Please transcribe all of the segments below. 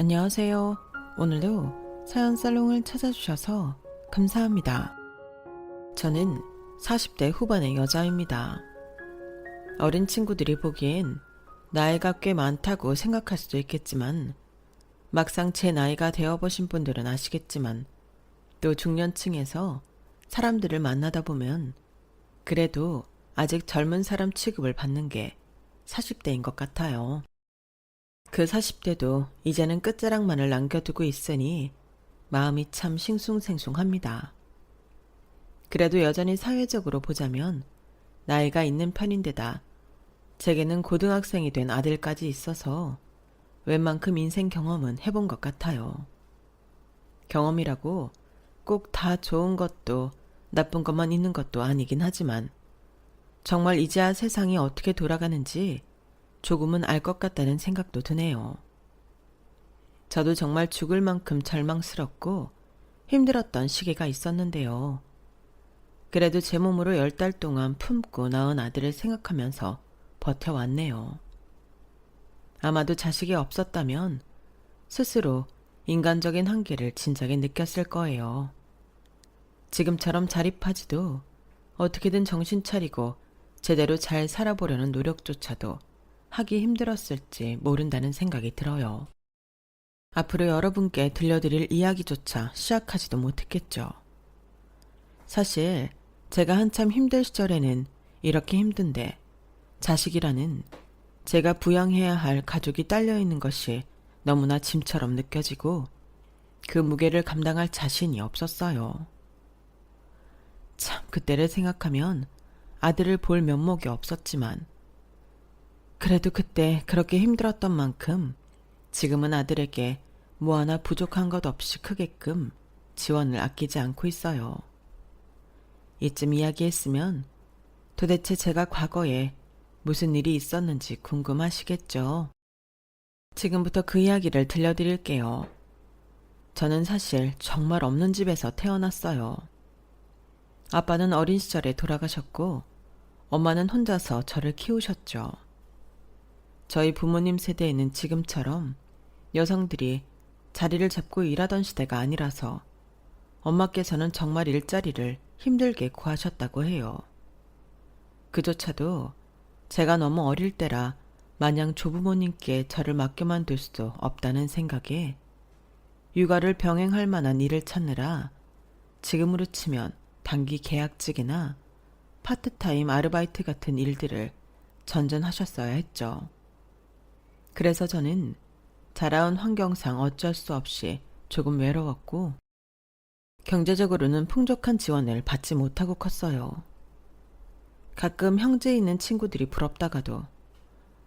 안녕하세요. 오늘도 사연 살롱을 찾아주셔서 감사합니다. 저는 40대 후반의 여자입니다. 어린 친구들이 보기엔 나이가 꽤 많다고 생각할 수도 있겠지만 막상 제 나이가 되어보신 분들은 아시겠지만 또 중년층에서 사람들을 만나다 보면 그래도 아직 젊은 사람 취급을 받는 게 40대인 것 같아요. 그 40대도 이제는 끝자락만을 남겨두고 있으니 마음이 참 싱숭생숭합니다. 그래도 여전히 사회적으로 보자면 나이가 있는 편인데다 제게는 고등학생이 된 아들까지 있어서 웬만큼 인생 경험은 해본 것 같아요. 경험이라고 꼭 다 좋은 것도 나쁜 것만 있는 것도 아니긴 하지만 정말 이제야 세상이 어떻게 돌아가는지 조금은 알 것 같다는 생각도 드네요. 저도 정말 죽을 만큼 절망스럽고 힘들었던 시기가 있었는데요. 그래도 제 몸으로 10달 동안 품고 낳은 아들을 생각하면서 버텨왔네요. 아마도 자식이 없었다면 스스로 인간적인 한계를 진작에 느꼈을 거예요. 지금처럼 자립하지도 어떻게든 정신 차리고 제대로 잘 살아보려는 노력조차도 하기 힘들었을지 모른다는 생각이 들어요. 앞으로 여러분께 들려드릴 이야기조차 시작하지도 못했겠죠. 사실 제가 한참 힘들 시절에는 이렇게 힘든데 자식이라는 제가 부양해야 할 가족이 딸려있는 것이 너무나 짐처럼 느껴지고 그 무게를 감당할 자신이 없었어요. 참 그때를 생각하면 아들을 볼 면목이 없었지만 그래도 그때 그렇게 힘들었던 만큼 지금은 아들에게 뭐 하나 부족한 것 없이 크게끔 지원을 아끼지 않고 있어요. 이쯤 이야기했으면 도대체 제가 과거에 무슨 일이 있었는지 궁금하시겠죠? 지금부터 그 이야기를 들려드릴게요. 저는 사실 정말 없는 집에서 태어났어요. 아빠는 어린 시절에 돌아가셨고 엄마는 혼자서 저를 키우셨죠. 저희 부모님 세대에는 지금처럼 여성들이 자리를 잡고 일하던 시대가 아니라서 엄마께서는 정말 일자리를 힘들게 구하셨다고 해요. 그조차도 제가 너무 어릴 때라 마냥 조부모님께 저를 맡겨만 둘 수도 없다는 생각에 육아를 병행할 만한 일을 찾느라 지금으로 치면 단기 계약직이나 파트타임 아르바이트 같은 일들을 전전하셨어야 했죠. 그래서 저는 자라온 환경상 어쩔 수 없이 조금 외로웠고 경제적으로는 풍족한 지원을 받지 못하고 컸어요. 가끔 형제 있는 친구들이 부럽다가도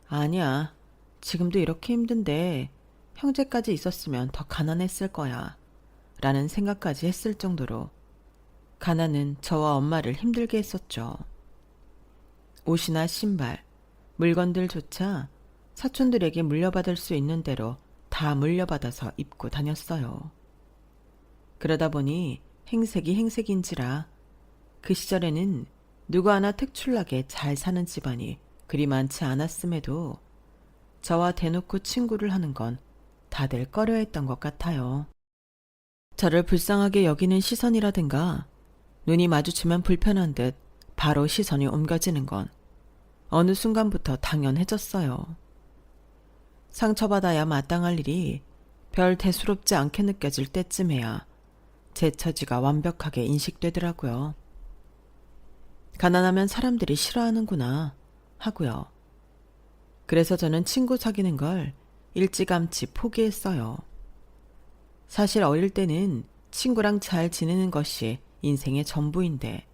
아니야, 지금도 이렇게 힘든데 형제까지 있었으면 더 가난했을 거야 라는 생각까지 했을 정도로 가난은 저와 엄마를 힘들게 했었죠. 옷이나 신발, 물건들조차 사촌들에게 물려받을 수 있는 대로 다 물려받아서 입고 다녔어요. 그러다 보니 행색이 행색인지라 그 시절에는 누구 하나 특출나게 잘 사는 집안이 그리 많지 않았음에도 저와 대놓고 친구를 하는 건 다들 꺼려했던 것 같아요. 저를 불쌍하게 여기는 시선이라든가 눈이 마주치면 불편한 듯 바로 시선이 옮겨지는 건 어느 순간부터 당연해졌어요. 상처받아야 마땅할 일이 별 대수롭지 않게 느껴질 때쯤에야 제 처지가 완벽하게 인식되더라고요. 가난하면 사람들이 싫어하는구나 하고요. 그래서 저는 친구 사귀는 걸 일찌감치 포기했어요. 사실 어릴 때는 친구랑 잘 지내는 것이 인생의 전부인데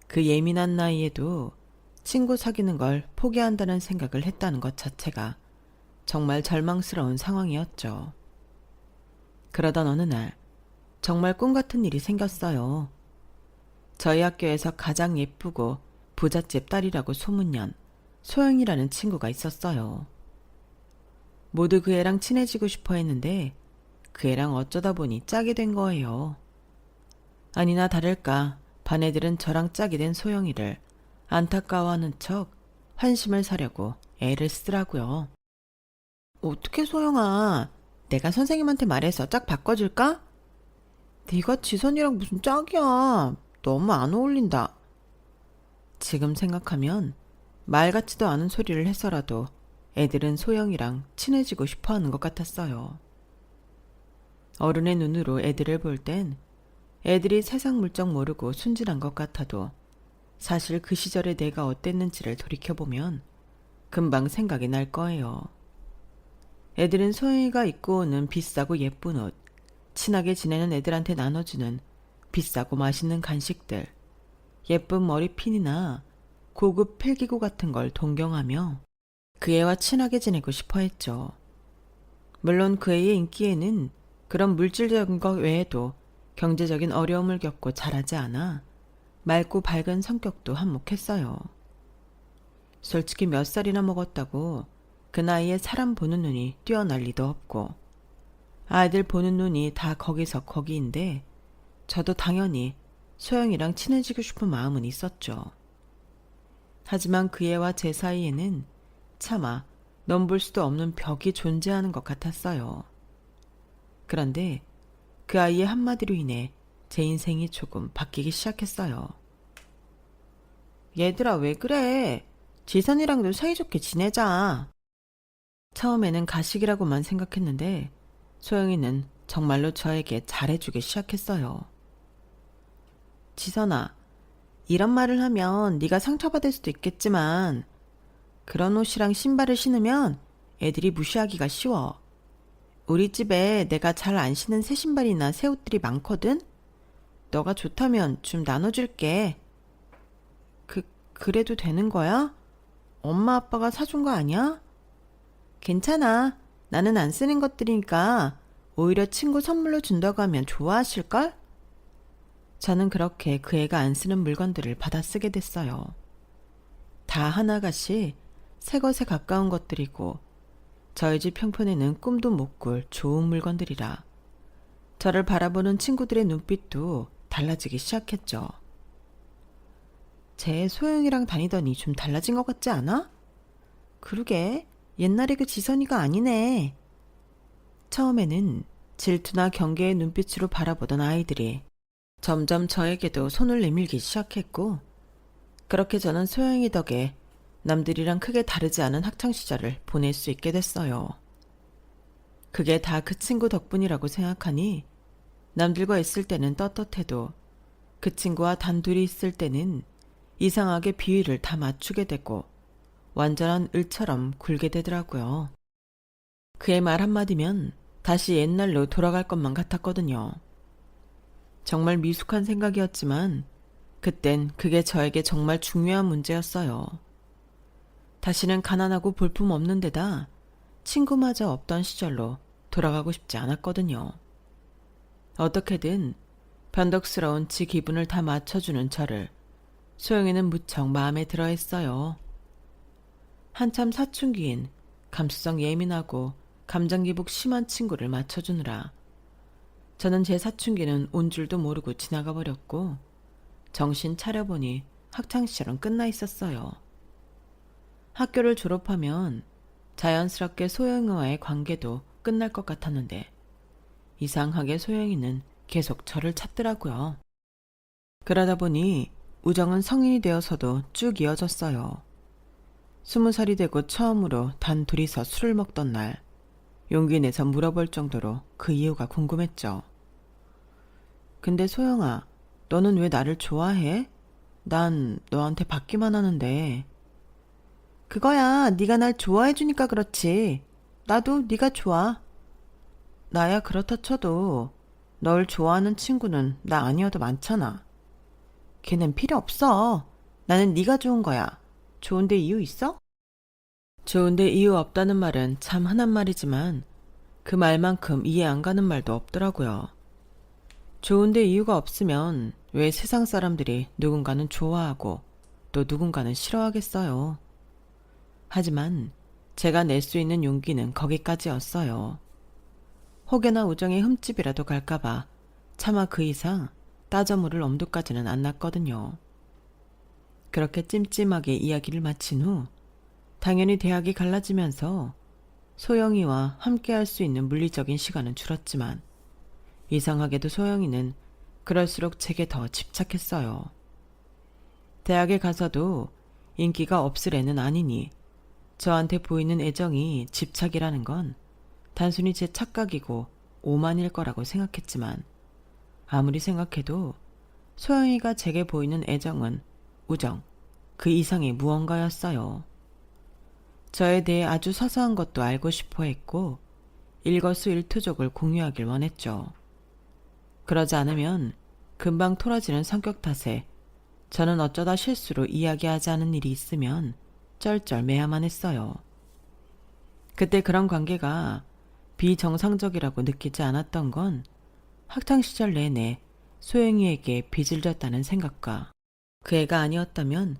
그 예민한 나이에도 친구 사귀는 걸 포기한다는 생각을 했다는 것 자체가 정말 절망스러운 상황이었죠. 그러던 어느 날 정말 꿈 같은 일이 생겼어요. 저희 학교에서 가장 예쁘고 부잣집 딸이라고 소문난 소영이라는 친구가 있었어요. 모두 그 애랑 친해지고 싶어 했는데 그 애랑 어쩌다 보니 짝이 된 거예요. 아니나 다를까 반 애들은 저랑 짝이 된 소영이를 안타까워하는 척 환심을 사려고 애를 쓰더라고요. 어떻게 소영아, 내가 선생님한테 말해서 짝 바꿔줄까? 네가 지선이랑 무슨 짝이야. 너무 안 어울린다. 지금 생각하면 말 같지도 않은 소리를 해서라도 애들은 소영이랑 친해지고 싶어 하는 것 같았어요. 어른의 눈으로 애들을 볼 땐 애들이 세상 물정 모르고 순진한 것 같아도 사실 그 시절에 내가 어땠는지를 돌이켜보면 금방 생각이 날 거예요. 애들은 소영이가 입고 오는 비싸고 예쁜 옷, 친하게 지내는 애들한테 나눠주는 비싸고 맛있는 간식들, 예쁜 머리핀이나 고급 필기구 같은 걸 동경하며 그 애와 친하게 지내고 싶어 했죠. 물론 그 애의 인기에는 그런 물질적인 것 외에도 경제적인 어려움을 겪고 자라지 않아 맑고 밝은 성격도 한몫했어요. 솔직히 몇 살이나 먹었다고 그 나이에 사람 보는 눈이 뛰어날 리도 없고 아이들 보는 눈이 다 거기서 거기인데 저도 당연히 소영이랑 친해지고 싶은 마음은 있었죠. 하지만 그 애와 제 사이에는 차마 넘볼 수도 없는 벽이 존재하는 것 같았어요. 그런데 그 아이의 한마디로 인해 제 인생이 조금 바뀌기 시작했어요. 얘들아 왜 그래? 지선이랑도 사이좋게 지내자. 처음에는 가식이라고만 생각했는데 소영이는 정말로 저에게 잘해주기 시작했어요. 지선아, 이런 말을 하면 네가 상처받을 수도 있겠지만 그런 옷이랑 신발을 신으면 애들이 무시하기가 쉬워. 우리 집에 내가 잘 안 신은 새 신발이나 새 옷들이 많거든? 너가 좋다면 좀 나눠줄게. 그래도 되는 거야? 엄마 아빠가 사준 거 아니야? 괜찮아. 나는 안 쓰는 것들이니까 오히려 친구 선물로 준다고 하면 좋아하실걸? 저는 그렇게 그 애가 안 쓰는 물건들을 받아 쓰게 됐어요. 다 하나같이 새 것에 가까운 것들이고 저희 집 형편에는 꿈도 못 꿀 좋은 물건들이라 저를 바라보는 친구들의 눈빛도 달라지기 시작했죠. 쟤 소영이랑 다니더니 좀 달라진 것 같지 않아? 그러게, 옛날에 그 지선이가 아니네. 처음에는 질투나 경계의 눈빛으로 바라보던 아이들이 점점 저에게도 손을 내밀기 시작했고 그렇게 저는 소영이 덕에 남들이랑 크게 다르지 않은 학창시절을 보낼 수 있게 됐어요. 그게 다 그 친구 덕분이라고 생각하니 남들과 있을 때는 떳떳해도 그 친구와 단둘이 있을 때는 이상하게 비위를 다 맞추게 되고 완전한 을처럼 굴게 되더라고요. 그의 말 한마디면 다시 옛날로 돌아갈 것만 같았거든요. 정말 미숙한 생각이었지만 그땐 그게 저에게 정말 중요한 문제였어요. 다시는 가난하고 볼품없는 데다 친구마저 없던 시절로 돌아가고 싶지 않았거든요. 어떻게든 변덕스러운 지 기분을 다 맞춰주는 저를 소영이는 무척 마음에 들어 했어요. 한참 사춘기인 감수성 예민하고 감정기복 심한 친구를 맞춰주느라 저는 제 사춘기는 온 줄도 모르고 지나가 버렸고 정신 차려보니 학창시절은 끝나 있었어요. 학교를 졸업하면 자연스럽게 소영이와의 관계도 끝날 것 같았는데 이상하게 소영이는 계속 저를 찾더라고요. 그러다 보니 우정은 성인이 되어서도 쭉 이어졌어요. 20살이 되고 처음으로 단 둘이서 술을 먹던 날 용기 내서 물어볼 정도로 그 이유가 궁금했죠. 근데 소영아, 너는 왜 나를 좋아해? 난 너한테 받기만 하는데. 그거야 네가 날 좋아해주니까 그렇지. 나도 네가 좋아. 나야 그렇다 쳐도 널 좋아하는 친구는 나 아니어도 많잖아. 걔는 필요 없어. 나는 네가 좋은 거야. 좋은데 이유 있어? 좋은데 이유 없다는 말은 참 흔한 말이지만 그 말만큼 이해 안 가는 말도 없더라고요. 좋은데 이유가 없으면 왜 세상 사람들이 누군가는 좋아하고 또 누군가는 싫어하겠어요. 하지만 제가 낼 수 있는 용기는 거기까지였어요. 혹여나 우정의 흠집이라도 갈까봐 차마 그 이상 따져 물을 엄두까지는 안 났거든요. 그렇게 찜찜하게 이야기를 마친 후 당연히 대학이 갈라지면서 소영이와 함께할 수 있는 물리적인 시간은 줄었지만 이상하게도 소영이는 그럴수록 제게 더 집착했어요. 대학에 가서도 인기가 없을 애는 아니니 저한테 보이는 애정이 집착이라는 건 단순히 제 착각이고 오만일 거라고 생각했지만 아무리 생각해도 소영이가 제게 보이는 애정은 우정, 그 이상의 무언가였어요. 저에 대해 아주 사소한 것도 알고 싶어 했고 일거수일투족을 공유하길 원했죠. 그러지 않으면 금방 토라지는 성격 탓에 저는 어쩌다 실수로 이야기하지 않은 일이 있으면 쩔쩔매야만 했어요. 그때 그런 관계가 비정상적이라고 느끼지 않았던 건 학창시절 내내 소영이에게 빚을 졌다는 생각과 그 애가 아니었다면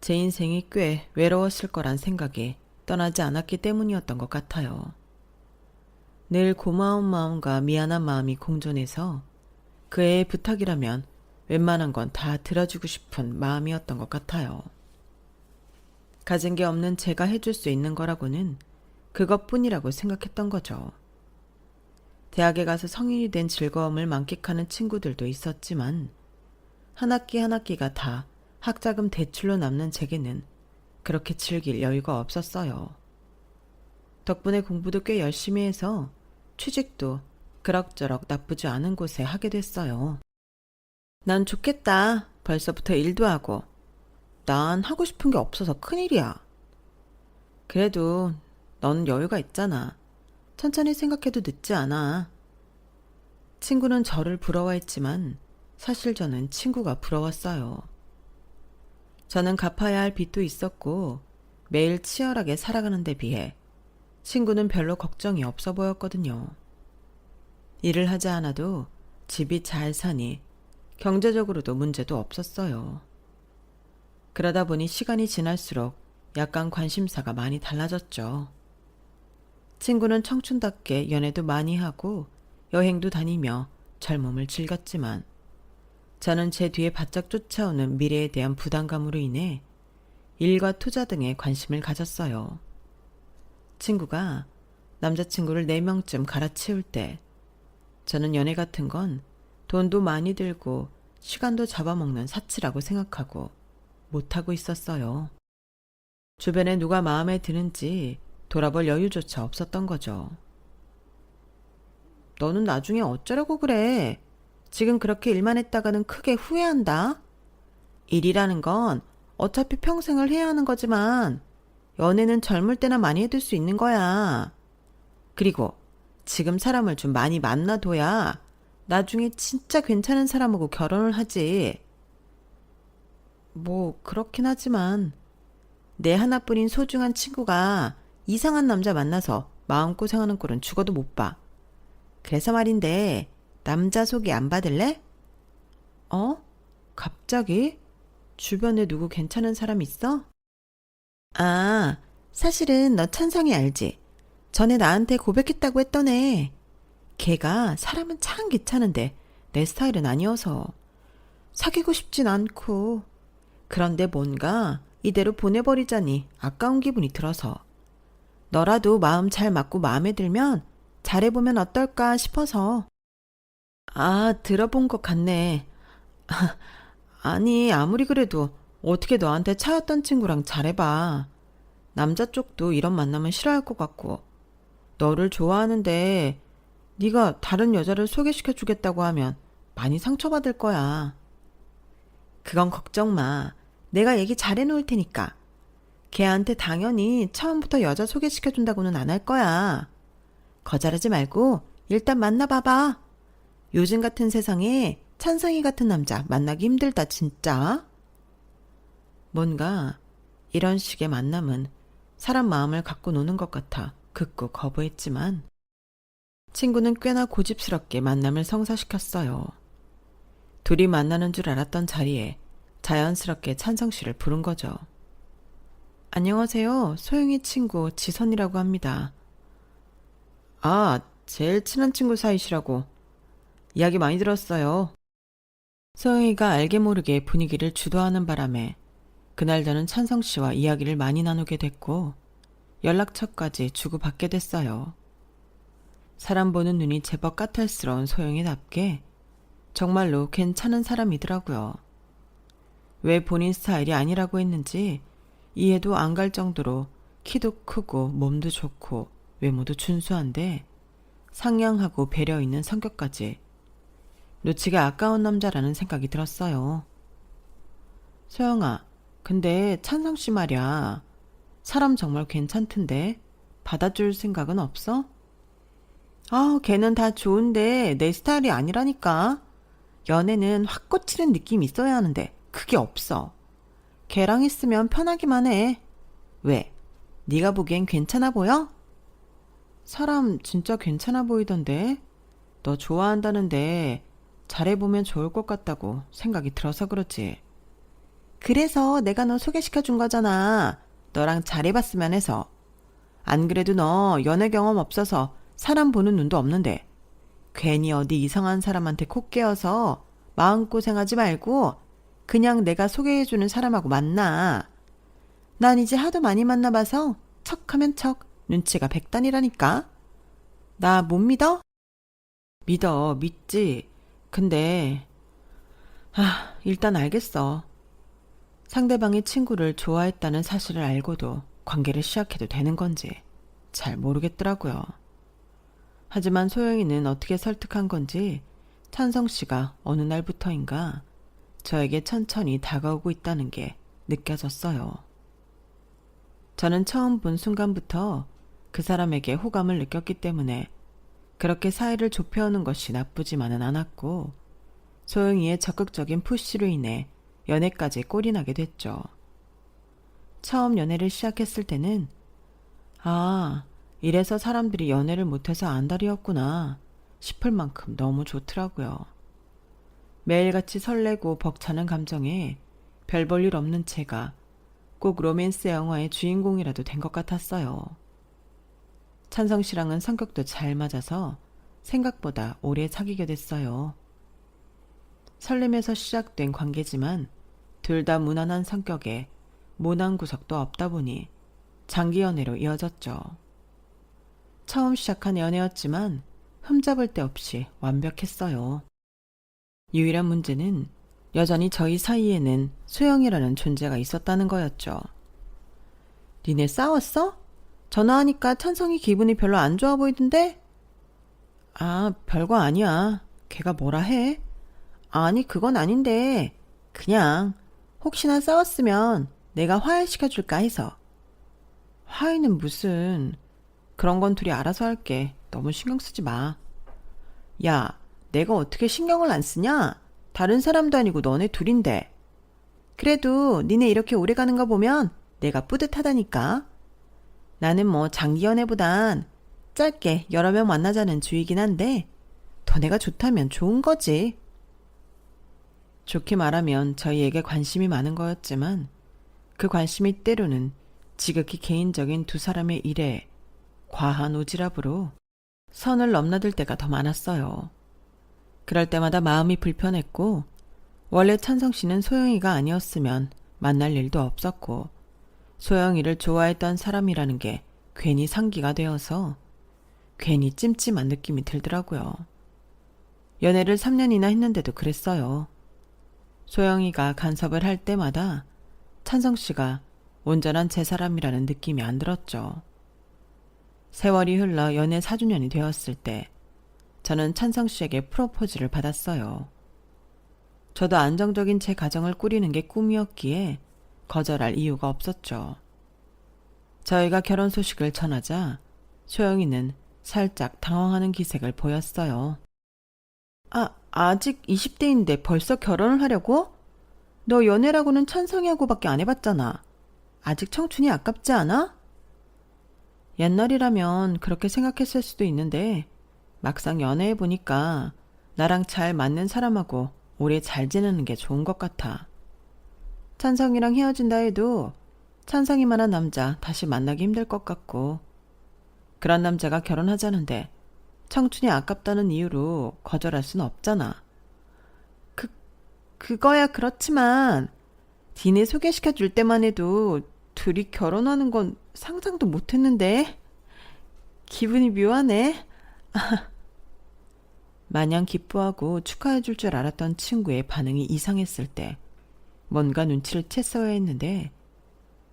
제 인생이 꽤 외로웠을 거란 생각에 떠나지 않았기 때문이었던 것 같아요. 늘 고마운 마음과 미안한 마음이 공존해서 그 애의 부탁이라면 웬만한 건 다 들어주고 싶은 마음이었던 것 같아요. 가진 게 없는 제가 해줄 수 있는 거라고는 그것뿐이라고 생각했던 거죠. 대학에 가서 성인이 된 즐거움을 만끽하는 친구들도 있었지만 한 학기 한 학기가 다 학자금 대출로 남는 제게는 그렇게 즐길 여유가 없었어요. 덕분에 공부도 꽤 열심히 해서 취직도 그럭저럭 나쁘지 않은 곳에 하게 됐어요. 난 좋겠다. 벌써부터 일도 하고. 난 하고 싶은 게 없어서 큰일이야. 그래도 넌 여유가 있잖아. 천천히 생각해도 늦지 않아. 친구는 저를 부러워했지만 사실 저는 친구가 부러웠어요. 저는 갚아야 할 빚도 있었고 매일 치열하게 살아가는 데 비해 친구는 별로 걱정이 없어 보였거든요. 일을 하지 않아도 집이 잘 사니 경제적으로도 문제도 없었어요. 그러다 보니 시간이 지날수록 약간 관심사가 많이 달라졌죠. 친구는 청춘답게 연애도 많이 하고 여행도 다니며 젊음을 즐겼지만 저는 제 뒤에 바짝 쫓아오는 미래에 대한 부담감으로 인해 일과 투자 등에 관심을 가졌어요. 친구가 남자친구를 4명쯤 갈아치울 때 저는 연애 같은 건 돈도 많이 들고 시간도 잡아먹는 사치라고 생각하고 못하고 있었어요. 주변에 누가 마음에 드는지 돌아볼 여유조차 없었던 거죠. 너는 나중에 어쩌려고 그래? 지금 그렇게 일만 했다가는 크게 후회한다. 일이라는 건 어차피 평생을 해야 하는 거지만 연애는 젊을 때나 많이 해둘 수 있는 거야. 그리고 지금 사람을 좀 많이 만나둬야 나중에 진짜 괜찮은 사람하고 결혼을 하지. 뭐 그렇긴 하지만 내 하나뿐인 소중한 친구가 이상한 남자 만나서 마음고생하는 꼴은 죽어도 못 봐. 그래서 말인데 남자 소개 안 받을래? 어? 갑자기? 주변에 누구 괜찮은 사람 있어? 아, 사실은 너 찬성이 알지? 전에 나한테 고백했다고 했던 애. 걔가 사람은 참 괜찮은데 내 스타일은 아니어서 사귀고 싶진 않고 그런데 뭔가 이대로 보내버리자니 아까운 기분이 들어서 너라도 마음 잘 맞고 마음에 들면 잘해보면 어떨까 싶어서. 아, 들어본 것 같네. 아니, 아무리 그래도 어떻게 너한테 차였던 친구랑 잘해봐. 남자 쪽도 이런 만남은 싫어할 것 같고 너를 좋아하는데 네가 다른 여자를 소개시켜주겠다고 하면 많이 상처받을 거야. 그건 걱정 마. 내가 얘기 잘해놓을 테니까. 걔한테 당연히 처음부터 여자 소개시켜준다고는 안 할 거야. 거절하지 말고 일단 만나봐봐. 요즘 같은 세상에 찬성이 같은 남자 만나기 힘들다 진짜. 뭔가 이런 식의 만남은 사람 마음을 갖고 노는 것 같아 극구 거부했지만 친구는 꽤나 고집스럽게 만남을 성사시켰어요. 둘이 만나는 줄 알았던 자리에 자연스럽게 찬성 씨를 부른 거죠. 안녕하세요. 소영이 친구 지선이라고 합니다. 아, 제일 친한 친구 사이시라고. 이야기 많이 들었어요. 소영이가 알게 모르게 분위기를 주도하는 바람에 그날 저는 찬성 씨와 이야기를 많이 나누게 됐고 연락처까지 주고받게 됐어요. 사람 보는 눈이 제법 까탈스러운 소영이답게 정말로 괜찮은 사람이더라고요. 왜 본인 스타일이 아니라고 했는지 이해도 안 갈 정도로 키도 크고 몸도 좋고 외모도 준수한데 상냥하고 배려 있는 성격까지 놓치기 아까운 남자라는 생각이 들었어요. 소영아, 근데 찬성 씨 말이야. 사람 정말 괜찮던데 받아줄 생각은 없어? 아, 걔는 다 좋은데 내 스타일이 아니라니까. 연애는 확 꽂히는 느낌이 있어야 하는데 그게 없어. 걔랑 있으면 편하기만 해. 왜? 네가 보기엔 괜찮아 보여? 사람 진짜 괜찮아 보이던데. 너 좋아한다는데 잘해보면 좋을 것 같다고 생각이 들어서 그렇지. 그래서 내가 너 소개시켜 준 거잖아. 너랑 잘해봤으면 해서. 안 그래도 너 연애 경험 없어서 사람 보는 눈도 없는데 괜히 어디 이상한 사람한테 코 깨어서 마음고생하지 말고 그냥 내가 소개해주는 사람하고 만나. 난 이제 하도 많이 만나봐서 척하면 척 눈치가 백단이라니까. 나 못 믿어? 믿어, 믿지. 근데 일단 알겠어. 상대방이 친구를 좋아했다는 사실을 알고도 관계를 시작해도 되는 건지 잘 모르겠더라고요. 하지만 소영이는 어떻게 설득한 건지 찬성 씨가 어느 날부터인가 저에게 천천히 다가오고 있다는 게 느껴졌어요. 저는 처음 본 순간부터 그 사람에게 호감을 느꼈기 때문에 그렇게 사이를 좁혀오는 것이 나쁘지만은 않았고 소영이의 적극적인 푸시로 인해 연애까지 꼴이 나게 됐죠. 처음 연애를 시작했을 때는 이래서 사람들이 연애를 못해서 안달이었구나 싶을 만큼 너무 좋더라고요. 매일같이 설레고 벅차는 감정에 별 볼 일 없는 제가 꼭 로맨스 영화의 주인공이라도 된 것 같았어요. 찬성 씨랑은 성격도 잘 맞아서 생각보다 오래 사귀게 됐어요. 설렘에서 시작된 관계지만 둘 다 무난한 성격에 모난 구석도 없다 보니 장기 연애로 이어졌죠. 처음 시작한 연애였지만 흠잡을 데 없이 완벽했어요. 유일한 문제는 여전히 저희 사이에는 소영이라는 존재가 있었다는 거였죠. 니네 싸웠어? 전화하니까 찬성이 기분이 별로 안 좋아 보이던데? 별거 아니야. 걔가 뭐라 해? 아니, 그건 아닌데 그냥 혹시나 싸웠으면 내가 화해시켜줄까 해서. 화해는 무슨. 그런 건 둘이 알아서 할게. 너무 신경 쓰지 마. 야, 내가 어떻게 신경을 안 쓰냐? 다른 사람도 아니고 너네 둘인데. 그래도 니네 이렇게 오래 가는 거 보면 내가 뿌듯하다니까. 나는 뭐 장기 연애보단 짧게 여러 명 만나자는 주의긴 한데 더 내가 좋다면 좋은 거지. 좋게 말하면 저희에게 관심이 많은 거였지만 그 관심이 때로는 지극히 개인적인 두 사람의 일에 과한 오지랖으로 선을 넘나들 때가 더 많았어요. 그럴 때마다 마음이 불편했고 원래 찬성 씨는 소영이가 아니었으면 만날 일도 없었고 소영이를 좋아했던 사람이라는 게 괜히 상기가 되어서 괜히 찜찜한 느낌이 들더라고요. 연애를 3년이나 했는데도 그랬어요. 소영이가 간섭을 할 때마다 찬성 씨가 온전한 제 사람이라는 느낌이 안 들었죠. 세월이 흘러 연애 4주년이 되었을 때 저는 찬성 씨에게 프로포즈를 받았어요. 저도 안정적인 제 가정을 꾸리는 게 꿈이었기에 거절할 이유가 없었죠. 저희가 결혼 소식을 전하자 소영이는 살짝 당황하는 기색을 보였어요. 아직 20대인데 벌써 결혼을 하려고? 너 연애라고는 찬성이하고밖에 안 해봤잖아. 아직 청춘이 아깝지 않아? 옛날이라면 그렇게 생각했을 수도 있는데 막상 연애해보니까 나랑 잘 맞는 사람하고 오래 잘 지내는 게 좋은 것 같아. 찬성이랑 헤어진다 해도 찬성이만한 남자 다시 만나기 힘들 것 같고 그런 남자가 결혼하자는데 청춘이 아깝다는 이유로 거절할 순 없잖아. 그거야 그렇지만 니네 소개시켜 줄 때만 해도 둘이 결혼하는 건 상상도 못했는데 기분이 묘하네. 마냥 기뻐하고 축하해 줄 줄 알았던 친구의 반응이 이상했을 때 뭔가 눈치를 챘어야 했는데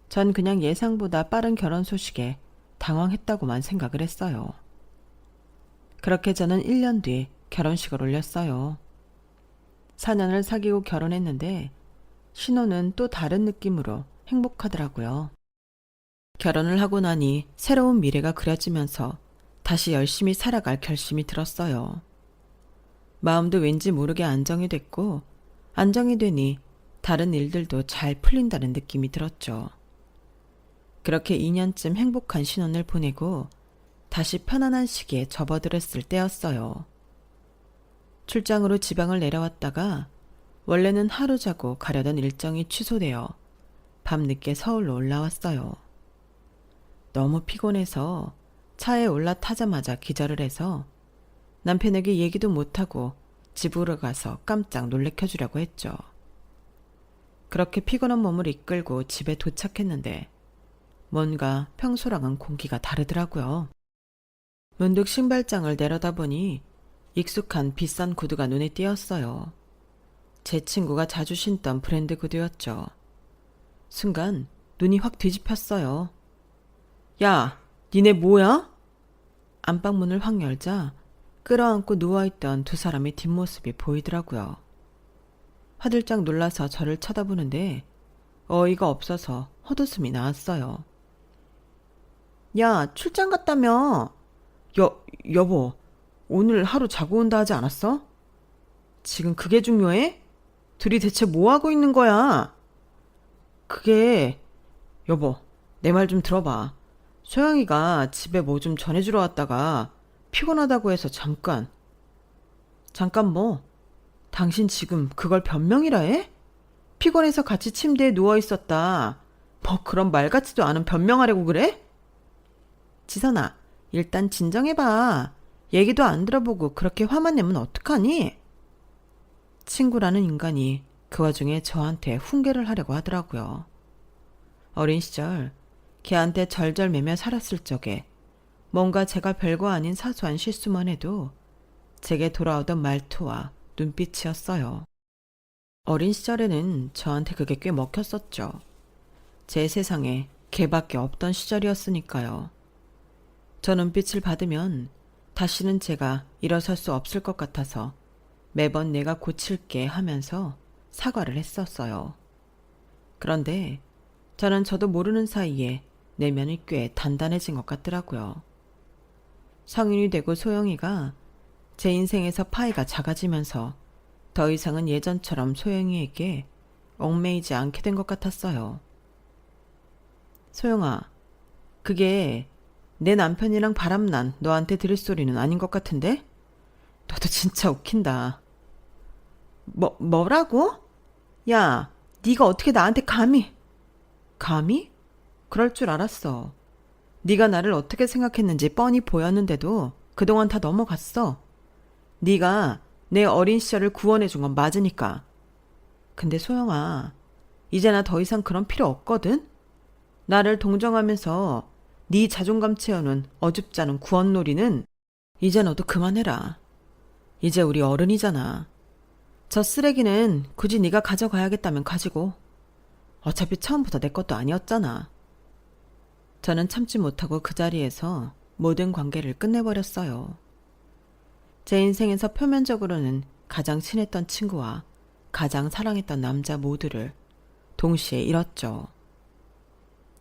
전 그냥 예상보다 빠른 결혼 소식에 당황했다고만 생각을 했어요. 그렇게 저는 1년 뒤 결혼식을 올렸어요. 4년을 사귀고 결혼했는데 신혼은 또 다른 느낌으로 행복하더라고요. 결혼을 하고 나니 새로운 미래가 그려지면서 다시 열심히 살아갈 결심이 들었어요. 마음도 왠지 모르게 안정이 됐고 안정이 되니 다른 일들도 잘 풀린다는 느낌이 들었죠. 그렇게 2년쯤 행복한 신혼을 보내고 다시 편안한 시기에 접어들었을 때였어요. 출장으로 지방을 내려왔다가 원래는 하루 자고 가려던 일정이 취소되어 밤늦게 서울로 올라왔어요. 너무 피곤해서 차에 올라타자마자 기절을 해서 남편에게 얘기도 못하고 집으로 가서 깜짝 놀래켜주려고 했죠. 그렇게 피곤한 몸을 이끌고 집에 도착했는데 뭔가 평소랑은 공기가 다르더라고요. 문득 신발장을 내려다보니 익숙한 비싼 구두가 눈에 띄었어요. 제 친구가 자주 신던 브랜드 구두였죠. 순간 눈이 확 뒤집혔어요. 야, 니네 뭐야? 안방문을 확 열자 끌어안고 누워있던 두 사람의 뒷모습이 보이더라고요. 화들짝 놀라서 저를 쳐다보는데 어이가 없어서 헛웃음이 나왔어요. 야, 출장 갔다며? 여보, 오늘 하루 자고 온다 하지 않았어? 지금 그게 중요해? 둘이 대체 뭐 하고 있는 거야? 여보, 내 말 좀 들어봐. 소영이가 집에 뭐 좀 전해주러 왔다가 피곤하다고 해서 잠깐 뭐? 당신 지금 그걸 변명이라 해? 피곤해서 같이 침대에 누워 있었다. 뭐 그런 말 같지도 않은 변명하려고 그래? 지선아, 일단 진정해봐. 얘기도 안 들어보고 그렇게 화만 내면 어떡하니? 친구라는 인간이 그 와중에 저한테 훈계를 하려고 하더라고요. 어린 시절 걔한테 절절매며 살았을 적에 뭔가 제가 별거 아닌 사소한 실수만 해도 제게 돌아오던 말투와 눈빛이었어요. 어린 시절에는 저한테 그게 꽤 먹혔었죠. 제 세상에 걔밖에 없던 시절이었으니까요. 저 눈빛을 받으면 다시는 제가 일어설 수 없을 것 같아서 매번 내가 고칠게 하면서 사과를 했었어요. 그런데 저는 저도 모르는 사이에 내면이 꽤 단단해진 것 같더라고요. 성인이 되고 소영이가 제 인생에서 파이가 작아지면서 더 이상은 예전처럼 소영이에게 얽매이지 않게 된 것 같았어요. 소영아, 그게 내 남편이랑 바람난 너한테 들을 소리는 아닌 것 같은데? 너도 진짜 웃긴다. 뭐라고? 야, 네가 어떻게 나한테 감히? 감히? 그럴 줄 알았어. 네가 나를 어떻게 생각했는지 뻔히 보였는데도 그동안 다 넘어갔어. 네가 내 어린 시절을 구원해 준 건 맞으니까. 근데 소영아, 이제 나 더 이상 그런 필요 없거든? 나를 동정하면서 네 자존감 채우는 어줍지 않은 구원놀이는 이제 너도 그만해라. 이제 우리 어른이잖아. 저 쓰레기는 굳이 네가 가져가야겠다면 가지고. 어차피 처음부터 내 것도 아니었잖아. 저는 참지 못하고 그 자리에서 모든 관계를 끝내버렸어요. 제 인생에서 표면적으로는 가장 친했던 친구와 가장 사랑했던 남자 모두를 동시에 잃었죠.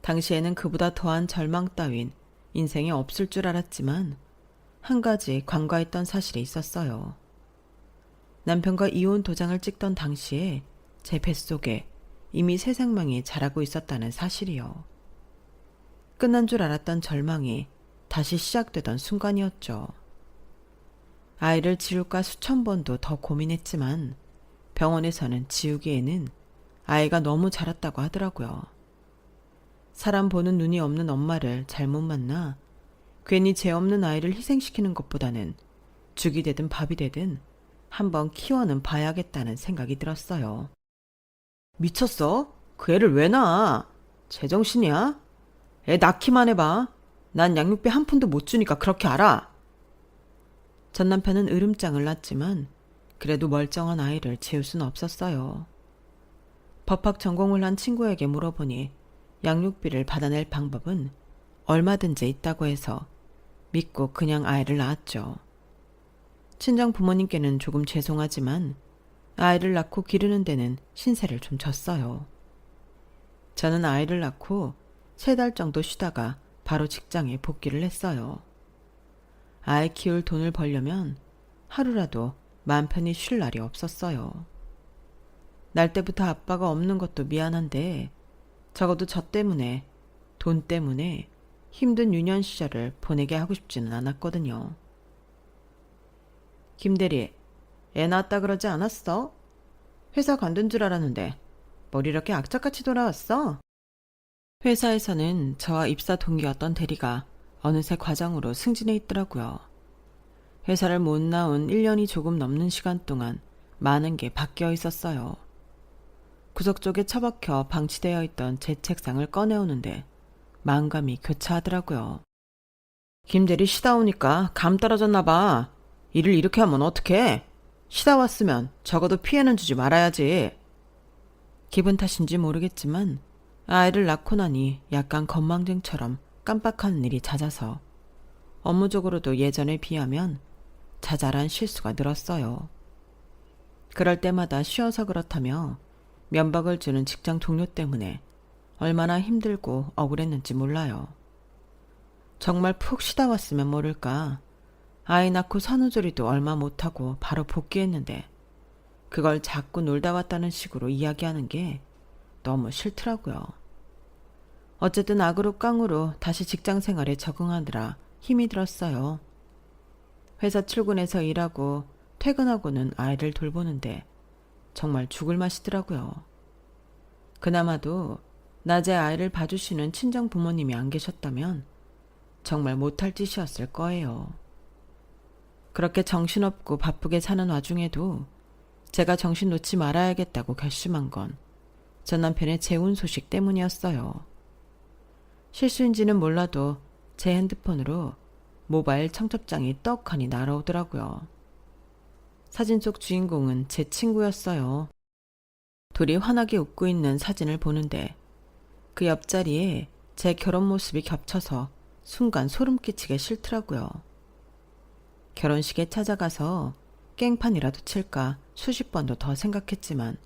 당시에는 그보다 더한 절망 따윈 인생에 없을 줄 알았지만 한 가지 관과했던 사실이 있었어요. 남편과 이혼 도장을 찍던 당시에 제 뱃속에 이미 새 생명이 자라고 있었다는 사실이요. 끝난 줄 알았던 절망이 다시 시작되던 순간이었죠. 아이를 지울까 수천 번도 더 고민했지만 병원에서는 지우기에는 아이가 너무 자랐다고 하더라고요. 사람 보는 눈이 없는 엄마를 잘못 만나 괜히 죄 없는 아이를 희생시키는 것보다는 죽이 되든 밥이 되든 한번 키워는 봐야겠다는 생각이 들었어요. 미쳤어? 그 애를 왜 낳아? 제정신이야? 애 낳기만 해봐. 난 양육비 한 푼도 못 주니까 그렇게 알아. 전 남편은 으름장을 놨지만 그래도 멀쩡한 아이를 재울 수는 없었어요. 법학 전공을 한 친구에게 물어보니 양육비를 받아낼 방법은 얼마든지 있다고 해서 믿고 그냥 아이를 낳았죠. 친정 부모님께는 조금 죄송하지만 아이를 낳고 기르는 데는 신세를 좀 졌어요. 저는 아이를 낳고 3달 정도 쉬다가 바로 직장에 복귀를 했어요. 아이 키울 돈을 벌려면 하루라도 마음 편히 쉴 날이 없었어요. 날 때부터 아빠가 없는 것도 미안한데 적어도 저 때문에, 돈 때문에 힘든 유년 시절을 보내게 하고 싶지는 않았거든요. 김대리, 애 낳았다 그러지 않았어? 회사 관둔 줄 알았는데 뭘 이렇게 악착같이 돌아왔어? 회사에서는 저와 입사 동기였던 대리가 어느새 과장으로 승진해 있더라고요. 회사를 못 나온 1년이 조금 넘는 시간 동안 많은 게 바뀌어 있었어요. 구석 쪽에 처박혀 방치되어 있던 제 책상을 꺼내오는데 마음감이 교차하더라고요. 김대리 쉬다 오니까 감 떨어졌나 봐. 일을 이렇게 하면 어떡해? 쉬다 왔으면 적어도 피해는 주지 말아야지. 기분 탓인지 모르겠지만 아이를 낳고 나니 약간 건망증처럼 깜빡하는 일이 잦아서 업무적으로도 예전에 비하면 자잘한 실수가 늘었어요. 그럴 때마다 쉬어서 그렇다며 면박을 주는 직장 동료 때문에 얼마나 힘들고 억울했는지 몰라요. 정말 푹 쉬다 왔으면 모를까. 아이 낳고 산후조리도 얼마 못하고 바로 복귀했는데 그걸 자꾸 놀다 왔다는 식으로 이야기하는 게 너무 싫더라고요. 어쨌든 악으로 깡으로 다시 직장 생활에 적응하느라 힘이 들었어요. 회사 출근해서 일하고 퇴근하고는 아이를 돌보는데 정말 죽을 맛이더라고요. 그나마도 낮에 아이를 봐주시는 친정 부모님이 안 계셨다면 정말 못할 짓이었을 거예요. 그렇게 정신없고 바쁘게 사는 와중에도 제가 정신 놓지 말아야겠다고 결심한 건 전 남편의 재혼 소식 때문이었어요. 실수인지는 몰라도 제 핸드폰으로 모바일 청첩장이 떡하니 날아오더라고요. 사진 속 주인공은 제 친구였어요. 둘이 환하게 웃고 있는 사진을 보는데 그 옆자리에 제 결혼 모습이 겹쳐서 순간 소름 끼치게 싫더라고요. 결혼식에 찾아가서 깽판이라도 칠까 수십 번도 더 생각했지만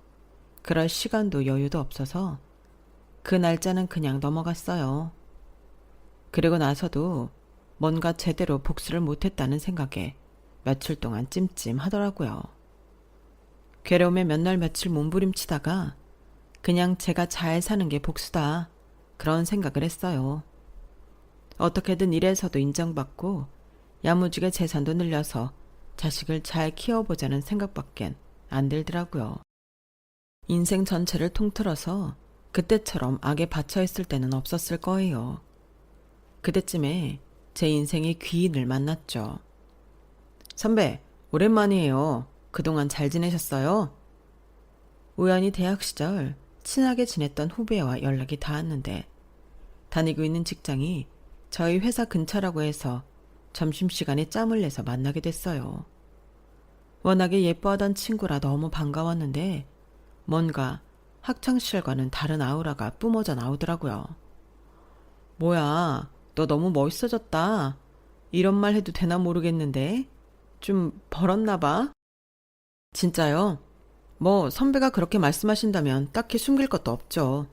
그럴 시간도 여유도 없어서 그 날짜는 그냥 넘어갔어요. 그리고 나서도 뭔가 제대로 복수를 못했다는 생각에 며칠 동안 찜찜하더라고요. 괴로움에 몇 날 며칠 몸부림치다가 그냥 제가 잘 사는 게 복수다 그런 생각을 했어요. 어떻게든 일에서도 인정받고 야무지게 재산도 늘려서 자식을 잘 키워보자는 생각밖엔 안 들더라고요. 인생 전체를 통틀어서 그때처럼 악에 받쳐있을 때는 없었을 거예요. 그때쯤에 제 인생의 귀인을 만났죠. 선배, 오랜만이에요. 그동안 잘 지내셨어요? 우연히 대학 시절 친하게 지냈던 후배와 연락이 닿았는데 다니고 있는 직장이 저희 회사 근처라고 해서 점심시간에 짬을 내서 만나게 됐어요. 워낙에 예뻐하던 친구라 너무 반가웠는데 뭔가 학창시절과는 다른 아우라가 뿜어져 나오더라고요. 뭐야, 너 너무 멋있어졌다. 이런 말 해도 되나 모르겠는데 좀 벌었나 봐. 진짜요? 뭐 선배가 그렇게 말씀하신다면 딱히 숨길 것도 없죠.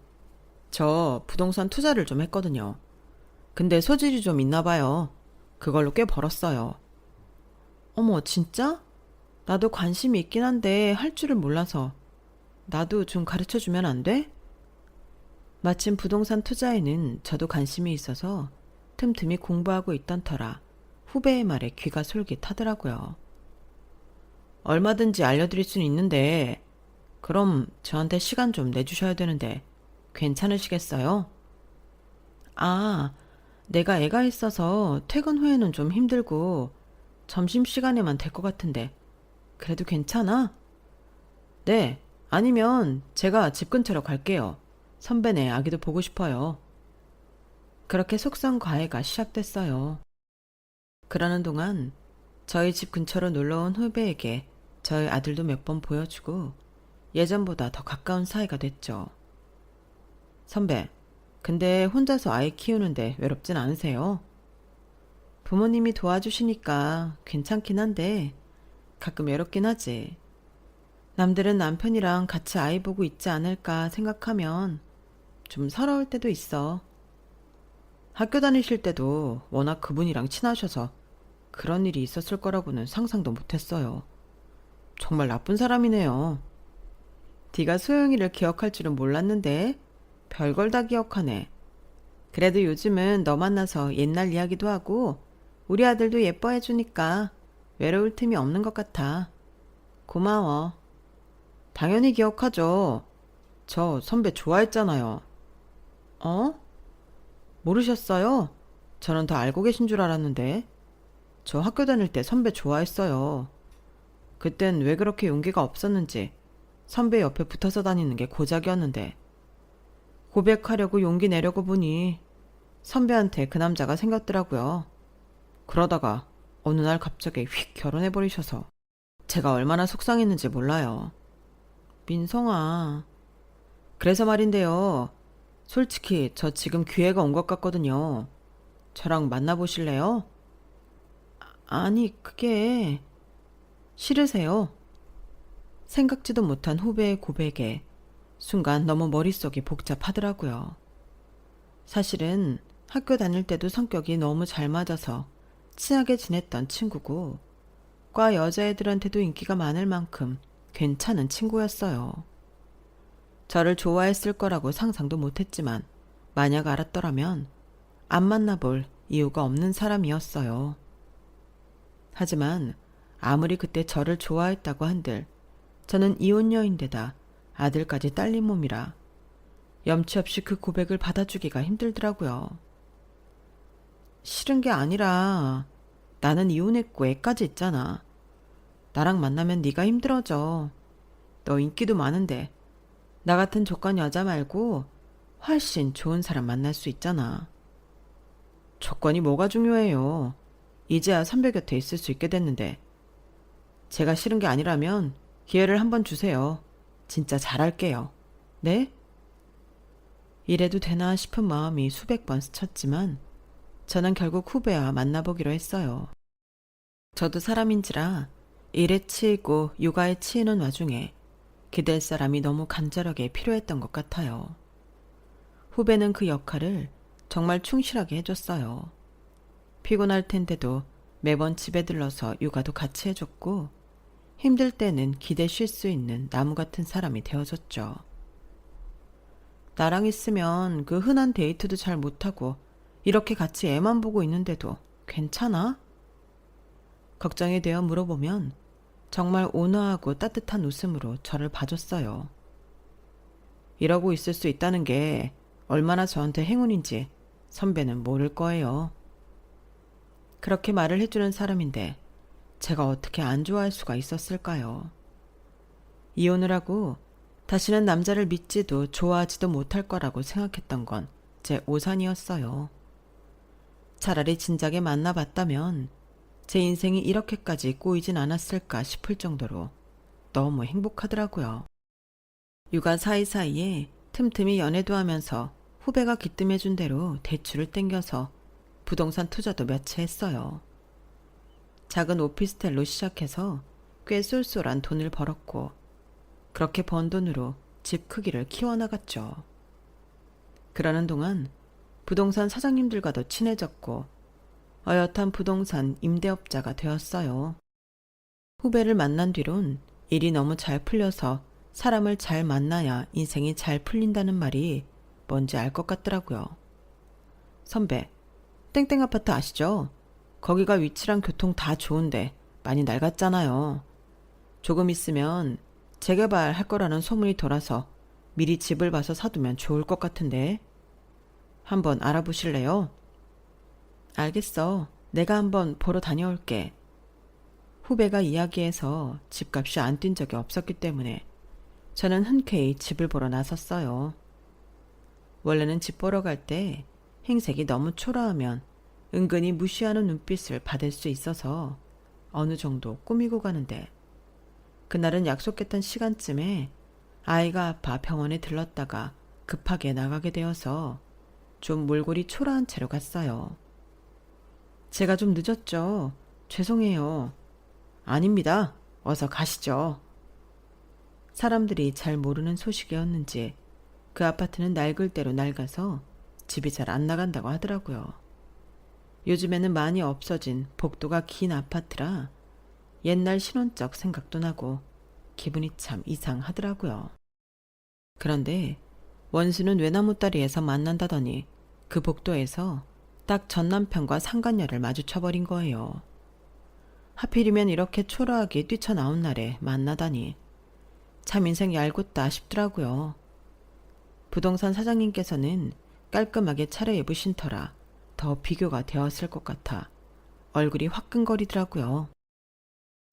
저 부동산 투자를 좀 했거든요. 근데 소질이 좀 있나 봐요. 그걸로 꽤 벌었어요. 어머, 진짜? 나도 관심이 있긴 한데 할 줄을 몰라서 나도 좀 가르쳐주면 안 돼? 마침 부동산 투자에는 저도 관심이 있어서 틈틈이 공부하고 있던 터라 후배의 말에 귀가 솔깃하더라고요. 얼마든지 알려드릴 수는 있는데 그럼 저한테 시간 좀 내주셔야 되는데 괜찮으시겠어요? 아, 내가 애가 있어서 퇴근 후에는 좀 힘들고 점심시간에만 될 것 같은데 그래도 괜찮아? 네, 아니면 제가 집 근처로 갈게요. 선배네 아기도 보고 싶어요. 그렇게 속성 과외가 시작됐어요. 그러는 동안 저희 집 근처로 놀러온 후배에게 저희 아들도 몇 번 보여주고 예전보다 더 가까운 사이가 됐죠. 선배, 근데 혼자서 아이 키우는데 외롭진 않으세요? 부모님이 도와주시니까 괜찮긴 한데 가끔 외롭긴 하지. 남들은 남편이랑 같이 아이 보고 있지 않을까 생각하면 좀 서러울 때도 있어. 학교 다니실 때도 워낙 그분이랑 친하셔서 그런 일이 있었을 거라고는 상상도 못했어요. 정말 나쁜 사람이네요. 네가 소영이를 기억할 줄은 몰랐는데 별걸 다 기억하네. 그래도 요즘은 너 만나서 옛날 이야기도 하고 우리 아들도 예뻐해주니까 외로울 틈이 없는 것 같아. 고마워. 당연히 기억하죠. 저 선배 좋아했잖아요. 어? 모르셨어요? 저는 다 알고 계신 줄 알았는데. 저 학교 다닐 때 선배 좋아했어요. 그땐 왜 그렇게 용기가 없었는지 선배 옆에 붙어서 다니는 게 고작이었는데 고백하려고 용기 내려고 보니 선배한테 그 남자가 생겼더라고요. 그러다가 어느 날 갑자기 휙 결혼해버리셔서 제가 얼마나 속상했는지 몰라요. 민성아. 그래서 말인데요. 솔직히 저 지금 기회가 온 것 같거든요. 저랑 만나보실래요? 아니, 그게 싫으세요? 생각지도 못한 후배의 고백에 순간 너무 머릿속이 복잡하더라고요. 사실은 학교 다닐 때도 성격이 너무 잘 맞아서 친하게 지냈던 친구고 과 여자애들한테도 인기가 많을 만큼 괜찮은 친구였어요. 저를 좋아했을 거라고 상상도 못했지만 만약 알았더라면 안 만나볼 이유가 없는 사람이었어요. 하지만 아무리 그때 저를 좋아했다고 한들 저는 이혼녀인데다 아들까지 딸린 몸이라 염치 없이 그 고백을 받아주기가 힘들더라고요. 싫은 게 아니라 나는 이혼했고 애까지 있잖아. 나랑 만나면 네가 힘들어져. 너 인기도 많은데 나 같은 조건 여자 말고 훨씬 좋은 사람 만날 수 있잖아. 조건이 뭐가 중요해요. 이제야 선배 곁에 있을 수 있게 됐는데 제가 싫은 게 아니라면 기회를 한번 주세요. 진짜 잘할게요. 네? 이래도 되나 싶은 마음이 수백 번 스쳤지만 저는 결국 후배와 만나보기로 했어요. 저도 사람인지라 일에 치이고 육아에 치이는 와중에 기댈 사람이 너무 간절하게 필요했던 것 같아요. 후배는 그 역할을 정말 충실하게 해줬어요. 피곤할 텐데도 매번 집에 들러서 육아도 같이 해줬고 힘들 때는 기대 쉴 수 있는 나무 같은 사람이 되어줬죠. 나랑 있으면 그 흔한 데이트도 잘 못하고 이렇게 같이 애만 보고 있는데도 괜찮아? 걱정이 되어 물어보면 정말 온화하고 따뜻한 웃음으로 저를 봐줬어요. 이러고 있을 수 있다는 게 얼마나 저한테 행운인지 선배는 모를 거예요. 그렇게 말을 해주는 사람인데 제가 어떻게 안 좋아할 수가 있었을까요? 이혼을 하고 다시는 남자를 믿지도 좋아하지도 못할 거라고 생각했던 건 제 오산이었어요. 차라리 진작에 만나봤다면 제 인생이 이렇게까지 꼬이진 않았을까 싶을 정도로 너무 행복하더라고요. 육아 사이사이에 틈틈이 연애도 하면서 후배가 기뜸해준 대로 대출을 땡겨서 부동산 투자도 몇 채 했어요. 작은 오피스텔로 시작해서 꽤 쏠쏠한 돈을 벌었고 그렇게 번 돈으로 집 크기를 키워나갔죠. 그러는 동안 부동산 사장님들과도 친해졌고 어엿한 부동산 임대업자가 되었어요. 후배를 만난 뒤론 일이 너무 잘 풀려서 사람을 잘 만나야 인생이 잘 풀린다는 말이 뭔지 알 것 같더라고요. 선배, 땡땡 아파트 아시죠? 거기가 위치랑 교통 다 좋은데 많이 낡았잖아요. 조금 있으면 재개발 할 거라는 소문이 돌아서 미리 집을 봐서 사두면 좋을 것 같은데 한번 알아보실래요? 알겠어. 내가 한번 보러 다녀올게. 후배가 이야기해서 집값이 안 뛴 적이 없었기 때문에 저는 흔쾌히 집을 보러 나섰어요. 원래는 집 보러 갈 때 행색이 너무 초라하면 은근히 무시하는 눈빛을 받을 수 있어서 어느 정도 꾸미고 가는데, 그날은 약속했던 시간쯤에 아이가 아파 병원에 들렀다가 급하게 나가게 되어서 좀 몰골이 초라한 채로 갔어요. 제가 좀 늦었죠. 죄송해요. 아닙니다. 어서 가시죠. 사람들이 잘 모르는 소식이었는지 그 아파트는 낡을 대로 낡아서 집이 잘 안 나간다고 하더라고요. 요즘에는 많이 없어진 복도가 긴 아파트라 옛날 신혼적 생각도 나고 기분이 참 이상하더라고요. 그런데 원수는 외나무다리에서 만난다더니 그 복도에서 딱 전 남편과 상간녀를 마주쳐버린 거예요. 하필이면 이렇게 초라하게 뛰쳐나온 날에 만나다니 참 인생 얄궂다 싶더라고요. 부동산 사장님께서는 깔끔하게 차려입으신 터라 더 비교가 되었을 것 같아 얼굴이 화끈거리더라고요.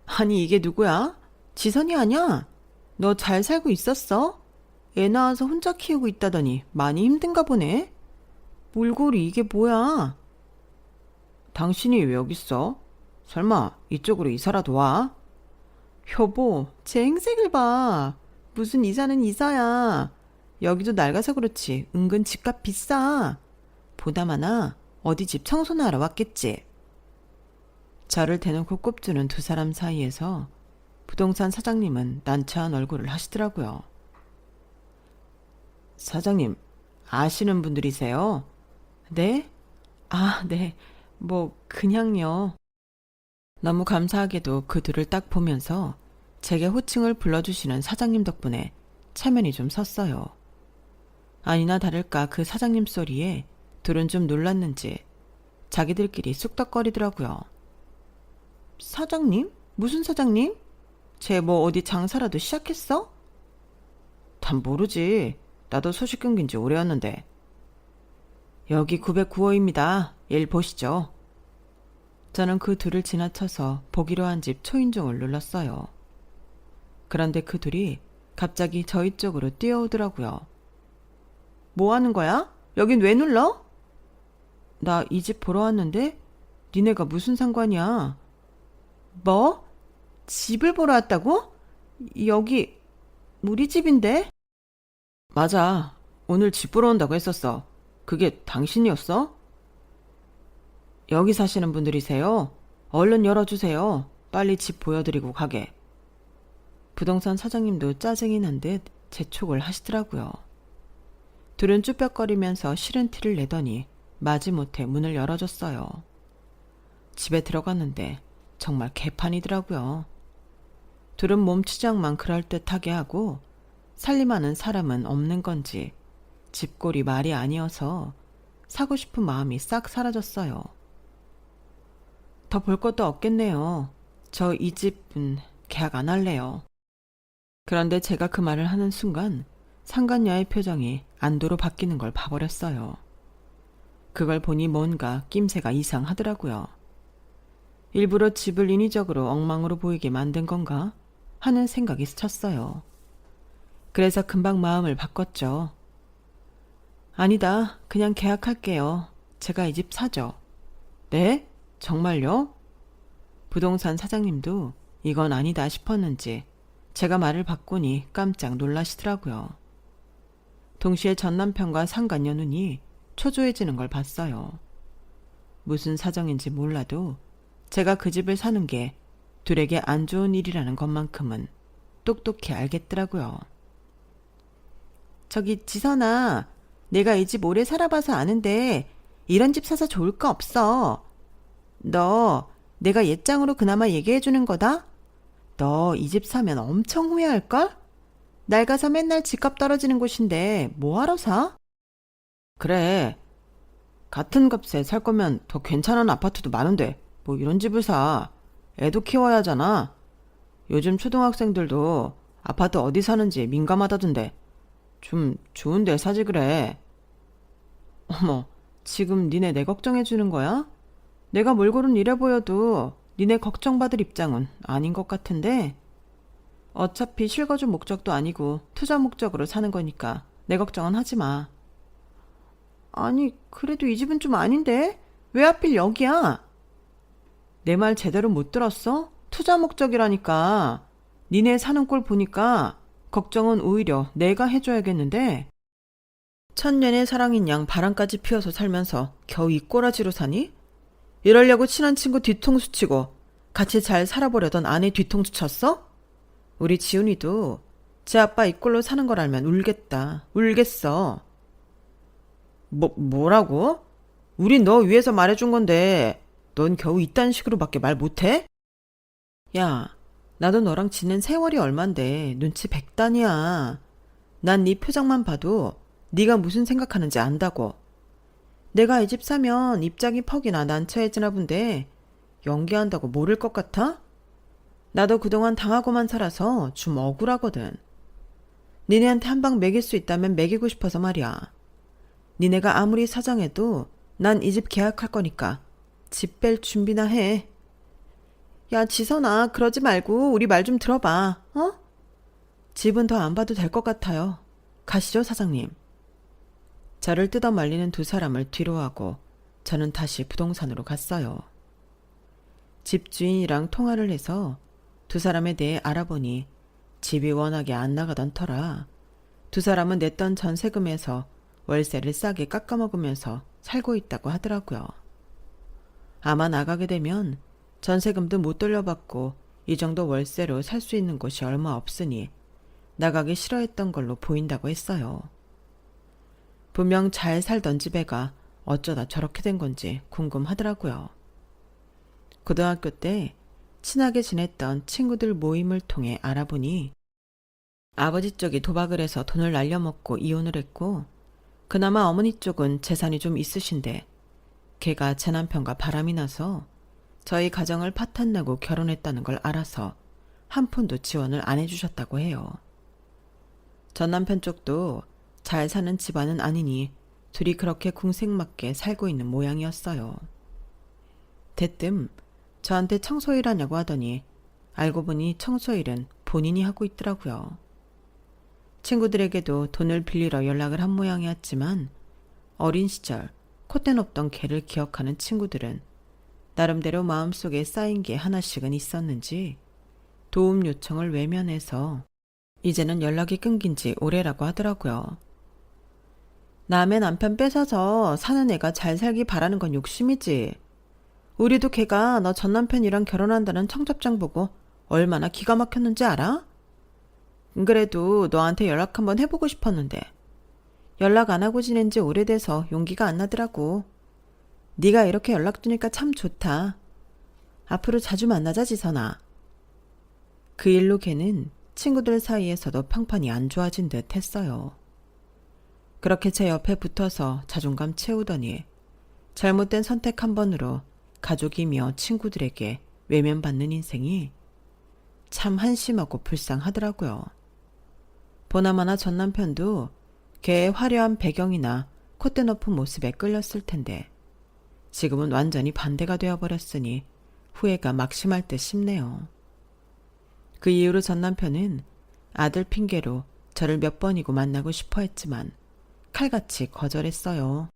아니 이게 누구야? 지선이 아냐? 너 잘 살고 있었어? 애 낳아서 혼자 키우고 있다더니 많이 힘든가 보네? 몰골이 이게 뭐야? 당신이 왜 여기 있어? 설마 이쪽으로 이사라도 와? 여보, 제 행색을 봐. 무슨 이사는 이사야. 여기도 낡아서 그렇지 은근 집값 비싸. 보다마나 어디 집 청소나 하러 왔겠지. 저를 대놓고 꼽주는 두 사람 사이에서 부동산 사장님은 난처한 얼굴을 하시더라고요. 사장님, 아시는 분들이세요? 네? 아, 네. 뭐 그냥요. 너무 감사하게도 그 둘을 딱 보면서 제게 호칭을 불러주시는 사장님 덕분에 체면이 좀 섰어요. 아니나 다를까 그 사장님 소리에 둘은 좀 놀랐는지 자기들끼리 쑥덕거리더라고요. 사장님? 무슨 사장님? 쟤 뭐 어디 장사라도 시작했어? 단 모르지. 나도 소식 끊긴 지 오래였는데. 여기 909호입니다. 일 보시죠. 저는 그 둘을 지나쳐서 보기로 한 집 초인종을 눌렀어요. 그런데 그 둘이 갑자기 저희 쪽으로 뛰어오더라고요. 뭐 하는 거야? 여긴 왜 눌러? 나 이 집 보러 왔는데 니네가 무슨 상관이야? 뭐? 집을 보러 왔다고? 여기 우리 집인데? 맞아. 오늘 집 보러 온다고 했었어. 그게 당신이었어? 여기 사시는 분들이세요? 얼른 열어주세요. 빨리 집 보여드리고 가게. 부동산 사장님도 짜증이 난 듯 재촉을 하시더라고요. 둘은 쭈뼛거리면서 싫은 티를 내더니 마지못해 문을 열어줬어요. 집에 들어갔는데 정말 개판이더라고요. 둘은 몸치장만 그럴듯하게 하고 살림하는 사람은 없는 건지 집골이 말이 아니어서 사고 싶은 마음이 싹 사라졌어요. 더 볼 것도 없겠네요. 저 이 집은 계약 안 할래요. 그런데 제가 그 말을 하는 순간 상간녀의 표정이 안도로 바뀌는 걸 봐버렸어요. 그걸 보니 뭔가 낌새가 이상하더라고요. 일부러 집을 인위적으로 엉망으로 보이게 만든 건가 하는 생각이 스쳤어요. 그래서 금방 마음을 바꿨죠. 아니다. 그냥 계약할게요. 제가 이 집 사죠. 네? 정말요? 부동산 사장님도 이건 아니다 싶었는지 제가 말을 바꾸니 깜짝 놀라시더라고요. 동시에 전 남편과 상간녀 눈이 초조해지는 걸 봤어요. 무슨 사정인지 몰라도 제가 그 집을 사는 게 둘에게 안 좋은 일이라는 것만큼은 똑똑히 알겠더라고요. 저기 지선아, 내가 이 집 오래 살아봐서 아는데 이런 집 사서 좋을 거 없어. 너 내가 옛장으로 그나마 얘기해주는 거다? 너 이 집 사면 엄청 후회할걸? 낡아서 맨날 집값 떨어지는 곳인데 뭐하러 사? 그래. 같은 값에 살 거면 더 괜찮은 아파트도 많은데 뭐 이런 집을 사. 애도 키워야 하잖아. 요즘 초등학생들도 아파트 어디 사는지 민감하다던데 좀 좋은 데 사지 그래. 어머, 지금 니네 내 걱정해주는 거야? 내가 몰골은 이래 보여도 니네 걱정받을 입장은 아닌 것 같은데. 어차피 실거주 목적도 아니고 투자 목적으로 사는 거니까 내 걱정은 하지 마. 아니, 그래도 이 집은 좀 아닌데? 왜 하필 여기야? 내 말 제대로 못 들었어? 투자 목적이라니까. 니네 사는 꼴 보니까 걱정은 오히려 내가 해줘야겠는데. 천년의 사랑인 양 바람까지 피워서 살면서 겨우 이 꼬라지로 사니? 이러려고 친한 친구 뒤통수 치고 같이 잘 살아보려던 아내 뒤통수 쳤어? 우리 지훈이도 제 아빠 이 꼴로 사는 걸 알면 울겠다. 울겠어. 뭐라고? 우린 너 위해서 말해준 건데 넌 겨우 이딴 식으로밖에 말 못해? 야, 나도 너랑 지낸 세월이 얼만데 눈치 백단이야. 난 네 표정만 봐도 네가 무슨 생각하는지 안다고. 내가 이 집 사면 입장이 퍽이나 난처해지나 본데 연기한다고 모를 것 같아? 나도 그동안 당하고만 살아서 좀 억울하거든. 니네한테 한 방 먹일 수 있다면 먹이고 싶어서 말이야. 니네가 아무리 사정해도 난 이 집 계약할 거니까 집 뺄 준비나 해. 야, 지선아, 그러지 말고 우리 말 좀 들어봐. 어? 집은 더 안 봐도 될 것 같아요. 가시죠, 사장님. 저를 뜯어 말리는 두 사람을 뒤로 하고 저는 다시 부동산으로 갔어요. 집주인이랑 통화를 해서 두 사람에 대해 알아보니 집이 워낙에 안 나가던 터라 두 사람은 냈던 전세금에서 월세를 싸게 깎아먹으면서 살고 있다고 하더라고요. 아마 나가게 되면 전세금도 못 돌려받고 이 정도 월세로 살 수 있는 곳이 얼마 없으니 나가기 싫어했던 걸로 보인다고 했어요. 분명 잘 살던 집애가 어쩌다 저렇게 된 건지 궁금하더라고요. 고등학교 때 친하게 지냈던 친구들 모임을 통해 알아보니 아버지 쪽이 도박을 해서 돈을 날려먹고 이혼을 했고 그나마 어머니 쪽은 재산이 좀 있으신데 걔가 제 남편과 바람이 나서 저희 가정을 파탄내고 결혼했다는 걸 알아서 한 푼도 지원을 안 해주셨다고 해요. 전 남편 쪽도 잘 사는 집안은 아니니 둘이 그렇게 궁색맞게 살고 있는 모양이었어요. 대뜸 저한테 청소일 하냐고 하더니 알고 보니 청소일은 본인이 하고 있더라고요. 친구들에게도 돈을 빌리러 연락을 한 모양이었지만 어린 시절 콧대 높던 걔를 기억하는 친구들은 나름대로 마음속에 쌓인 게 하나씩은 있었는지 도움 요청을 외면해서 이제는 연락이 끊긴 지 오래라고 하더라고요. 남의 남편 뺏어서 사는 애가 잘 살기 바라는 건 욕심이지. 우리도 걔가 너 전 남편이랑 결혼한다는 청첩장 보고 얼마나 기가 막혔는지 알아? 그래도 너한테 연락 한번 해보고 싶었는데 연락 안 하고 지낸 지 오래돼서 용기가 안 나더라고. 네가 이렇게 연락 주니까 참 좋다. 앞으로 자주 만나자, 지선아. 그 일로 걔는 친구들 사이에서도 평판이 안 좋아진 듯 했어요. 그렇게 제 옆에 붙어서 자존감 채우더니 잘못된 선택 한 번으로 가족이며 친구들에게 외면받는 인생이 참 한심하고 불쌍하더라고요. 보나마나 전 남편도 걔의 화려한 배경이나 콧대 높은 모습에 끌렸을 텐데 지금은 완전히 반대가 되어버렸으니 후회가 막심할 듯 싶네요. 그 이후로 전 남편은 아들 핑계로 저를 몇 번이고 만나고 싶어 했지만 칼같이 거절했어요.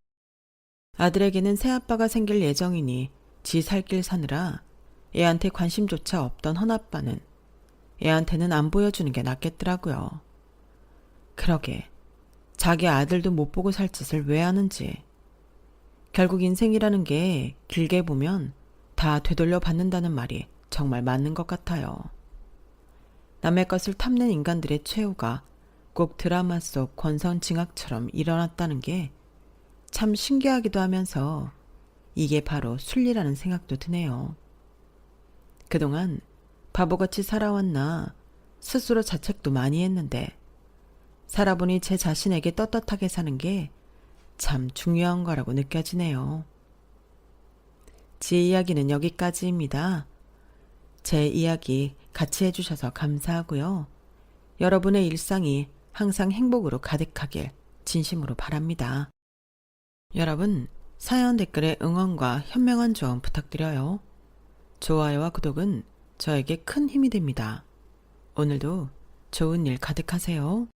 아들에게는 새아빠가 생길 예정이니 지 살 길 사느라 애한테 관심조차 없던 헌아빠는 애한테는 안 보여주는 게 낫겠더라고요. 그러게 자기 아들도 못 보고 살 짓을 왜 하는지. 결국 인생이라는 게 길게 보면 다 되돌려 받는다는 말이 정말 맞는 것 같아요. 남의 것을 탐낸 인간들의 최후가 꼭 드라마 속 권선징악처럼 일어났다는 게 참 신기하기도 하면서 이게 바로 순리라는 생각도 드네요. 그동안 바보같이 살아왔나 스스로 자책도 많이 했는데 살아보니 제 자신에게 떳떳하게 사는 게 참 중요한 거라고 느껴지네요. 제 이야기는 여기까지입니다. 제 이야기 같이 해주셔서 감사하고요. 여러분의 일상이 항상 행복으로 가득하길 진심으로 바랍니다. 여러분, 사연 댓글에 응원과 현명한 조언 부탁드려요. 좋아요와 구독은 저에게 큰 힘이 됩니다. 오늘도 좋은 일 가득하세요.